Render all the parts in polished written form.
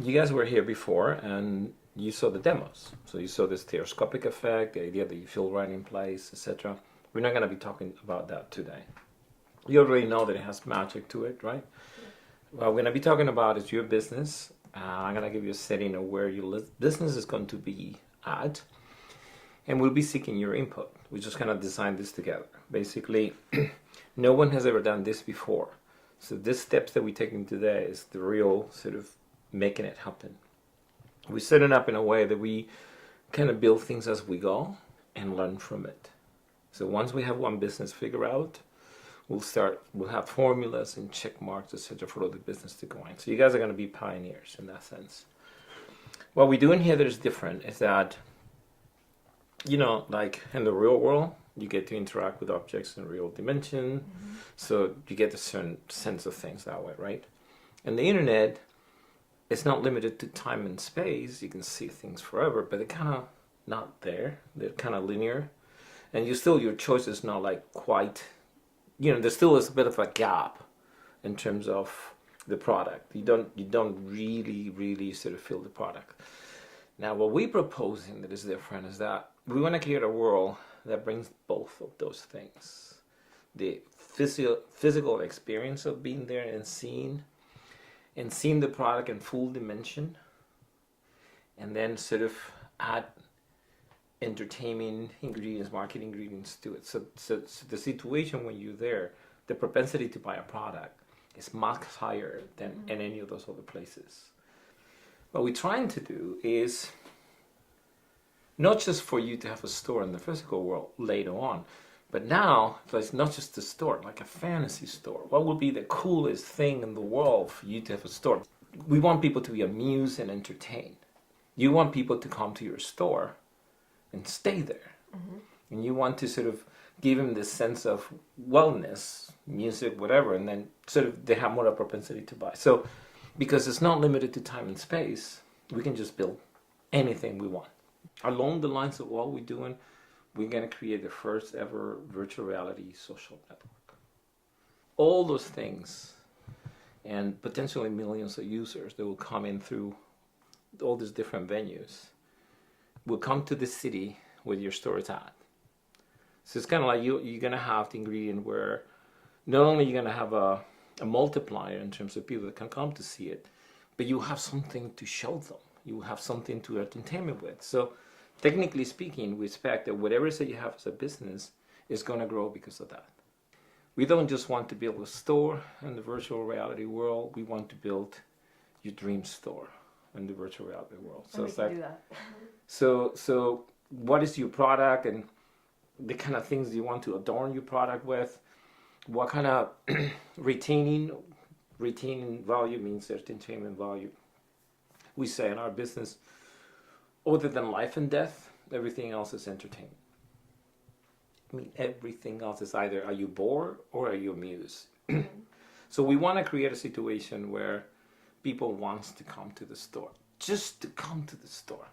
you guys were here before and you saw the demos. So you saw the stereoscopic effect, the idea that you feel right in place, etc. We're not going to be talking about that today. You already know that it has magic to it, right? What we're going to be talking about is your business. I'm going to give you a setting of where your business is going to be at, and we'll be seeking your input. We're just going to design this together. Basically, no one has ever done this before. So these steps that we're taking today is the real sort of making it happen. We set it up in a way that we kind of build things as we go and learn from it. So once we have one business figured out, we'll have formulas and check marks, etc. for other business to go in. So you guys are going to be pioneers in that sense. What we do in here that is different is that, like in the real world, you get to interact with objects in real dimension. Mm-hmm. So you get a certain sense of things that way, right? And the internet, it's not limited to time and space. You can see things forever, but they're kind of not there. They're kind of linear. And your choice is not like quite, there still is a bit of a gap in terms of the product. You don't really sort of feel the product. Now, what we're proposing that is different is that we want to create a world that brings both of those things. The physical experience of being there and seeing the product in full dimension, and then sort of add entertainment ingredients, marketing ingredients to it. So the situation when you're there, the propensity to buy a product is much higher than in any of those other places. What we're trying to do is not just for you to have a store in the physical world later on, but now it's not just a store, like a fantasy store. What would be the coolest thing in the world for you to have a store? We want people to be amused and entertained. You want people to come to your store and stay there. Mm-hmm. And you want to sort of give them this sense of wellness, music, whatever, and then sort of they have more of a propensity to buy. So because it's not limited to time and space, we can just build anything we want. Along the lines of what we're doing, we're going to create the first ever virtual reality social network. All those things and potentially millions of users that will come in through all these different venues will come to the city where your store is at. So it's kind of like you're going to have the ingredient where not only you're going to have a multiplier in terms of people that can come to see it, but you have something to show them. You have something to entertainment with. So technically speaking, we expect that whatever it is that you have as a business is going to grow because of that. We don't just want to build a store in the virtual reality world. We want to build your dream store in the virtual reality world. So it's like, do that. So what is your product and the kind of things you want to adorn your product with? What kind of retaining value means entertainment value. We say in our business, other than life and death, everything else is entertainment. I mean, everything else is either are you bored or are you amused? So we want to create a situation where people want to come to the store, just to come to the store.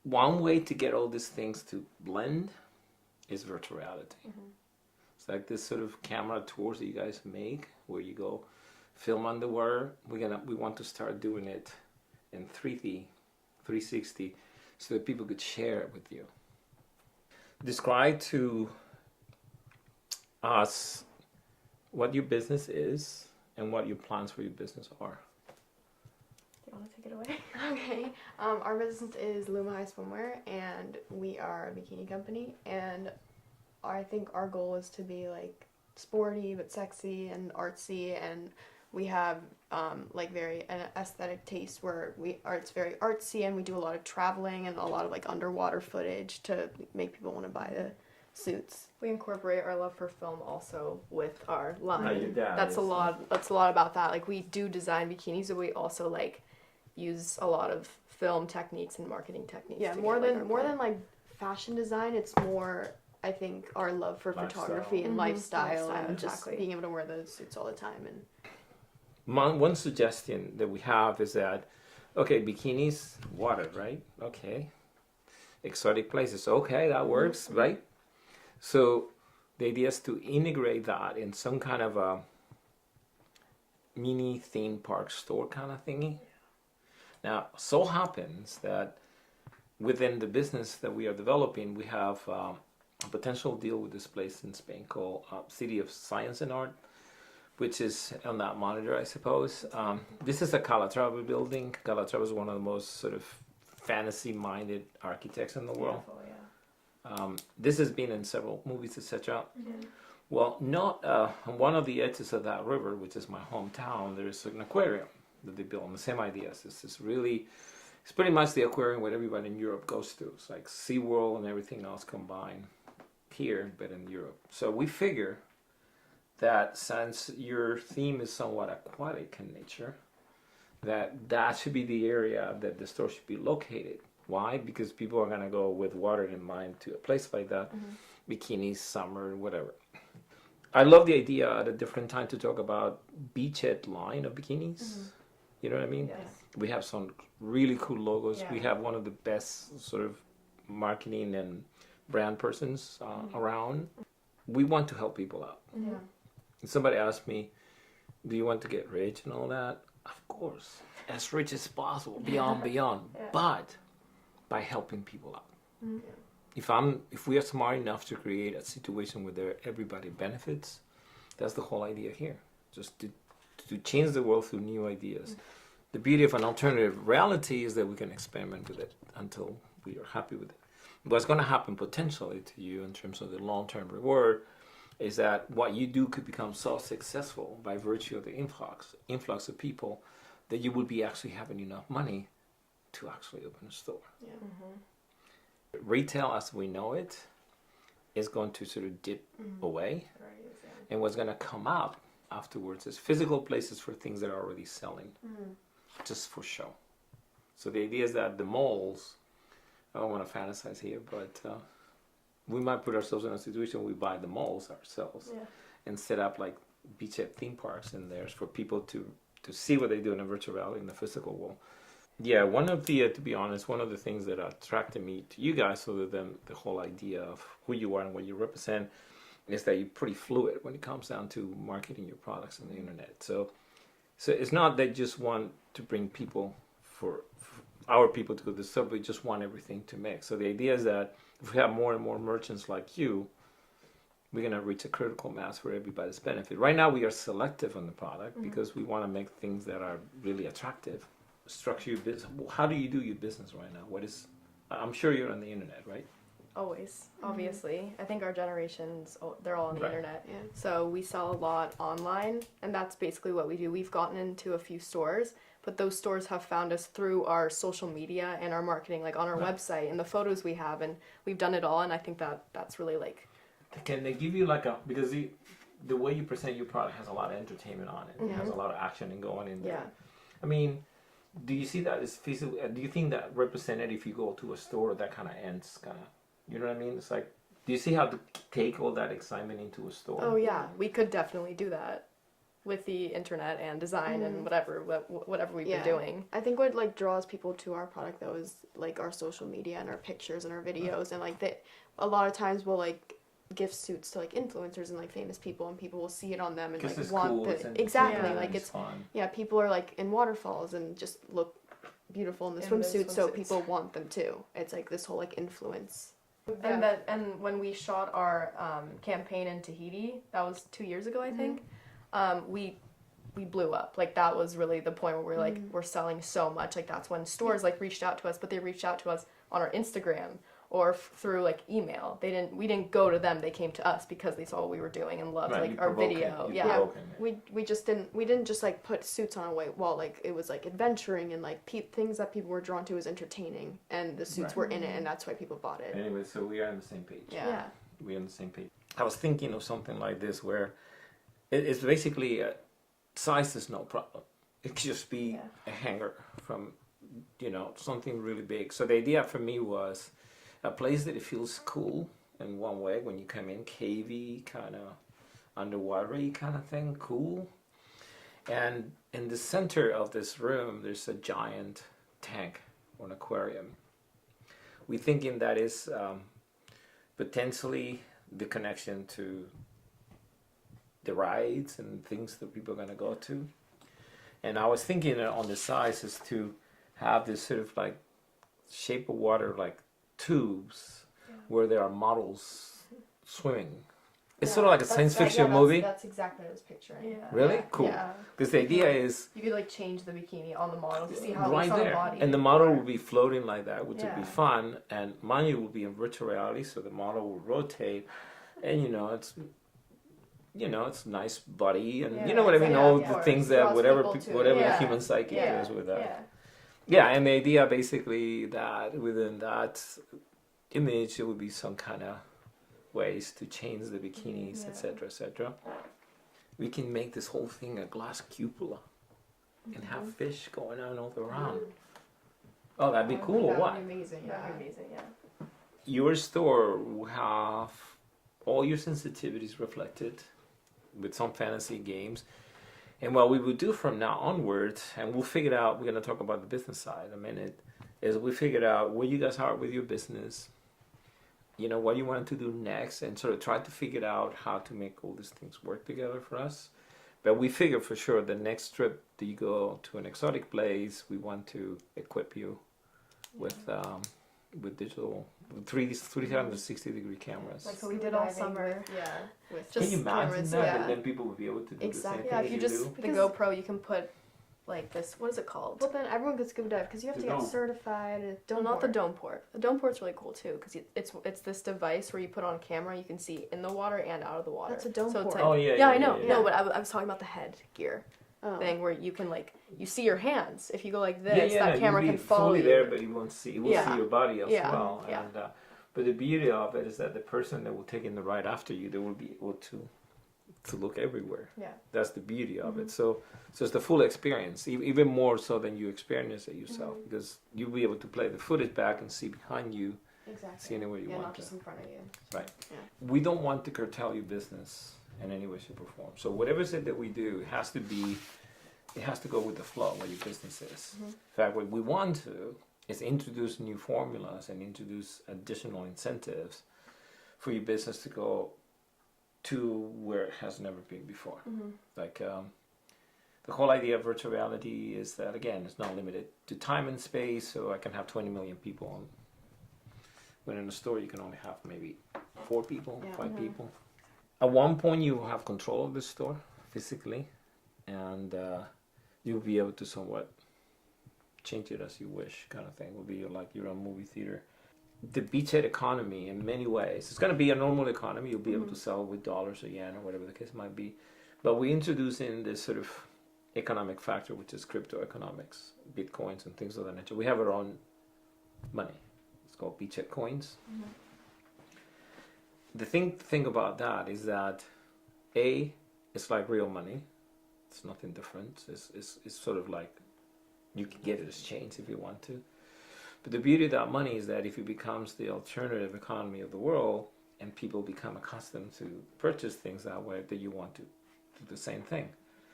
One way to get all these things to blend is virtual reality. Mm-hmm. It's like this sort of camera tours that you guys make, where you go film underwater. We want to start doing it in 3D, 360, so that people could share it with you. Describe to us what your business is and what your plans for your business are. Do you want to take it away? Okay. Our business is Luma High Swimwear, and we are a bikini company. And I think our goal is to be like sporty but sexy and artsy, and we have like very an aesthetic taste where it's very artsy, and we do a lot of traveling and a lot of like underwater footage to make people want to buy the suits. We incorporate our love for film also with our line. That's a lot about that. Like, we do design bikinis, but we also like use a lot of film techniques and marketing techniques. Yeah, more than like fashion design, it's more, I think, our love for photography and lifestyle and just being able to wear those suits all the time. And one suggestion that we have is that, okay, bikinis, water, right? Okay. Exotic places, okay, that works, right? So the idea is to integrate that in some kind of a mini theme park store kind of thingy. Now, so happens that within the business that we are developing, we have a potential deal with this place in Spain called City of Science and Art, which is on that monitor, I suppose. This is a Calatrava building. Calatrava is one of the most sort of fantasy-minded architects in the world. This has been in several movies, etc. Well, not on one of the edges of that river, which is my hometown, there's an aquarium that they built on the same ideas. It's pretty much the aquarium what everybody in Europe goes to. It's like SeaWorld and everything else combined here, but in Europe. So we figure that since your theme is somewhat aquatic in nature, that should be the area that the store should be located. Why? Because people are going to go with water in mind to a place like that, bikinis, summer, whatever. I love the idea at a different time to talk about BEACHHEAD line of bikinis. You know what I mean? Yes. We have some really cool logos. Yeah. We have one of the best sort of marketing and brand persons around. We want to help people out. Yeah. And somebody asked me, do you want to get rich and all that? Of course, as rich as possible, beyond. But by helping people out. If we are smart enough to create a situation where everybody benefits, that's the whole idea here. Just to change the world through new ideas. The beauty of an alternative reality is that we can experiment with it until we are happy with it. What's going to happen potentially to you in terms of the long-term reward is that what you do could become so successful by virtue of the influx of people that you will be actually having enough money to actually open a store. Retail as we know it is going to sort of dip away, and what's going to come up afterwards is physical places for things that are already selling, just for show. So the idea is that the malls, I don't want to fantasize here, but we might put ourselves in a situation where we buy the malls ourselves and set up like beachhead theme parks in there for people to see what they do in a virtual reality in the physical world. Yeah, one of the, to be honest, one of the things that attracted me to you guys, other than the whole idea of who you are and what you represent, is that you're pretty fluid when it comes down to marketing your products on the internet. So it's not that you just want to bring people for our people to go to the store, we just want everything to mix. So the idea is that if we have more and more merchants like you, we're going to reach a critical mass for everybody's benefit. Right now we are selective on the product because we want to make things that are really attractive. Structure your business. How do you do your business right now? I'm sure you're on the internet, right? Always, obviously. I think our generations, they're all on the Right. internet. So we sell a lot online, and that's basically what we do. We've gotten into a few stores, but those stores have found us through our social media and our marketing, like on our website and the photos we have, and we've done it all, and I think that's really like... Can they give you because the way you present your product has a lot of entertainment on it. It has a lot of action and going in there. Yeah. I mean, do you see that as feasible? Do you think that represented if you go to a store that kind of ends you know what I mean? It's like, do you see how to take all that excitement into a store? Oh yeah, we could definitely do that with the internet and design and whatever we've been doing. I think what like draws people to our product though is like our social media and our pictures and our videos and like a lot of times we'll like gift suits to like influencers and like famous people, and people will see it on them and like it's want cool, the it's exactly interesting, like it's fun. people are like in waterfalls and just look beautiful in the swimsuits, so people want them too. It's like this whole like influence. And when we shot our campaign in Tahiti, that was 2 years ago, I think. We blew up. Like that was really the point where we're like we're selling so much. Like that's when stores like reached out to us, but they reached out to us on our Instagram or through like email. We didn't go to them. They came to us because they saw what we were doing and loved like our video. We didn't just like put suits on a white wall. Like it was like adventuring and like things that people were drawn to was entertaining, and the suits were in it, and that's why people bought it. Anyway, so we are on the same page. Yeah. We're on the same page. I was thinking of something like this where it's basically size is no problem. It could just be a hanger from, something really big. So the idea for me was a place that it feels cool in one way when you come in, cavey, kind of underwatery kind of thing, cool. And in the center of this room, there's a giant tank or an aquarium. We're thinking that is potentially the connection to the rides and things that people are going to go to. And I was thinking on the size is to have this sort of like shape of water like tubes where there are models swimming. It's sort of like a science fiction movie. That's exactly what I was picturing. Yeah. Really? Yeah. Cool. Yeah. Because the idea is You could like change the bikini on the model to see how right it's on the there. body. And the model will be floating like that, which would be Yeah. fun. And mind you, will be in virtual reality, so the model will rotate. And it's nice body, and you know what I mean, all the things that Draws whatever people to it. whatever the Yeah. human psyche Yeah. is with that. Yeah. Yeah, and the idea basically that within that image, there would be some kind of ways to change the bikinis, Yeah. etc., etc. We can make this whole thing a glass cupola and have fish going on all around. Oh, that'd be cool, or That what? would be amazing. That'd Yeah. be amazing, yeah. Your store will have all your sensitivities reflected with some fantasy games. And what we will do from now onward, and we'll figure it out, we're going to talk about the business side in a minute, is we figured out where you guys are with your business, what you want to do next, and sort of try to figure out how to make all these things work together for us. But we figure for sure the next trip that you go to an exotic place, we want to equip you with digital 360-degree cameras. Like what we did all Diving summer. with- yeah. With Can you just imagine cameras, that? yeah. And then people would be able to do Exactly. the Yeah, same if thing you that just do. the Because- GoPro, you can put like this. What is it called? But then everyone could scuba dive because you have to The get dome. certified. At No, dome not the port. dome port. The dome port's really cool too because it's this device where you put on camera. You can see in the water and out of the water. That's a dome so port. It's like, Oh, yeah, I know. yeah. No, but I was talking about the head gear Oh. thing where you can you see your hands. If you go like Yeah, this, yeah, that camera you'll can be follow fully you. there, but you won't see. You will Yeah. see your body as Yeah. well. Yeah. And but the beauty of it is that the person that will take in the ride after you, they will be able to look everywhere. Yeah. That's the beauty of Mm-hmm. it. So it's the full experience, even more so than you experience it yourself, Mm-hmm. because you'll be able to play the footage back and see behind you, Exactly. see anywhere you Yeah, want not to. just in front of you. Right. Yeah. We don't want to curtail your business in any way, shape, or form. So whatever it is that we do, it has to go with the flow what your business is. In fact, what we want to is introduce new formulas and introduce additional incentives for your business to go to where it has never been before. Like the whole idea of virtual reality is that, again, it's not limited to time and space, so I can have 20 million people on. When in a store you can only have maybe 4 people, Yeah. 5 people. At one point you will have control of the store physically, and you'll be able to somewhat change it as you wish, kind of thing. It will be like your own movie theater. The beachhead economy, in many ways, it's going to be a normal economy. You'll be able to sell with dollars or yen or whatever the case might be. But we introduce in this sort of economic factor, which is crypto economics, bitcoins and things of that nature. We have our own money. It's called beachhead coins. The thing about that is that it's like real money. It's nothing different. It's sort of like you can get it as change if you want to. But the beauty of that money is that if it becomes the alternative economy of the world and people become accustomed to purchase things that way, then you want to do the same thing.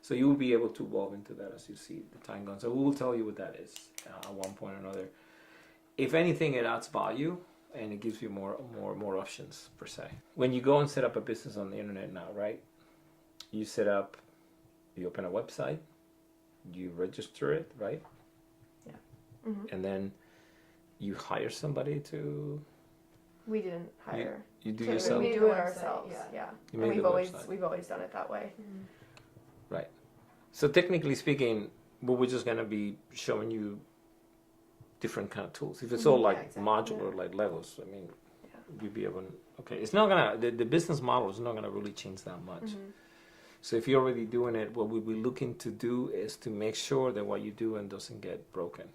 So you will be able to evolve into that as you see the time goes. So we will tell you what that is at one point or another. If anything, it adds value and it gives you more options per se. When you go and set up a business on the internet now, right? You open a website, you register it, right? Yeah. And then you hire somebody to. We didn't hire. You do So yourself. We made do the it website, ourselves. yeah. Yeah. You And made the website. we've always done it that way. Right. So technically speaking, we're just gonna be showing you different kind of tools. If it's all like exactly. modular, like Legos, I mean, Yeah. you'd be able. Okay, it's not gonna. The business model is not gonna really change that much. So if you're already doing it, what we'll be looking to do is to make sure that what you're doing doesn't get broken.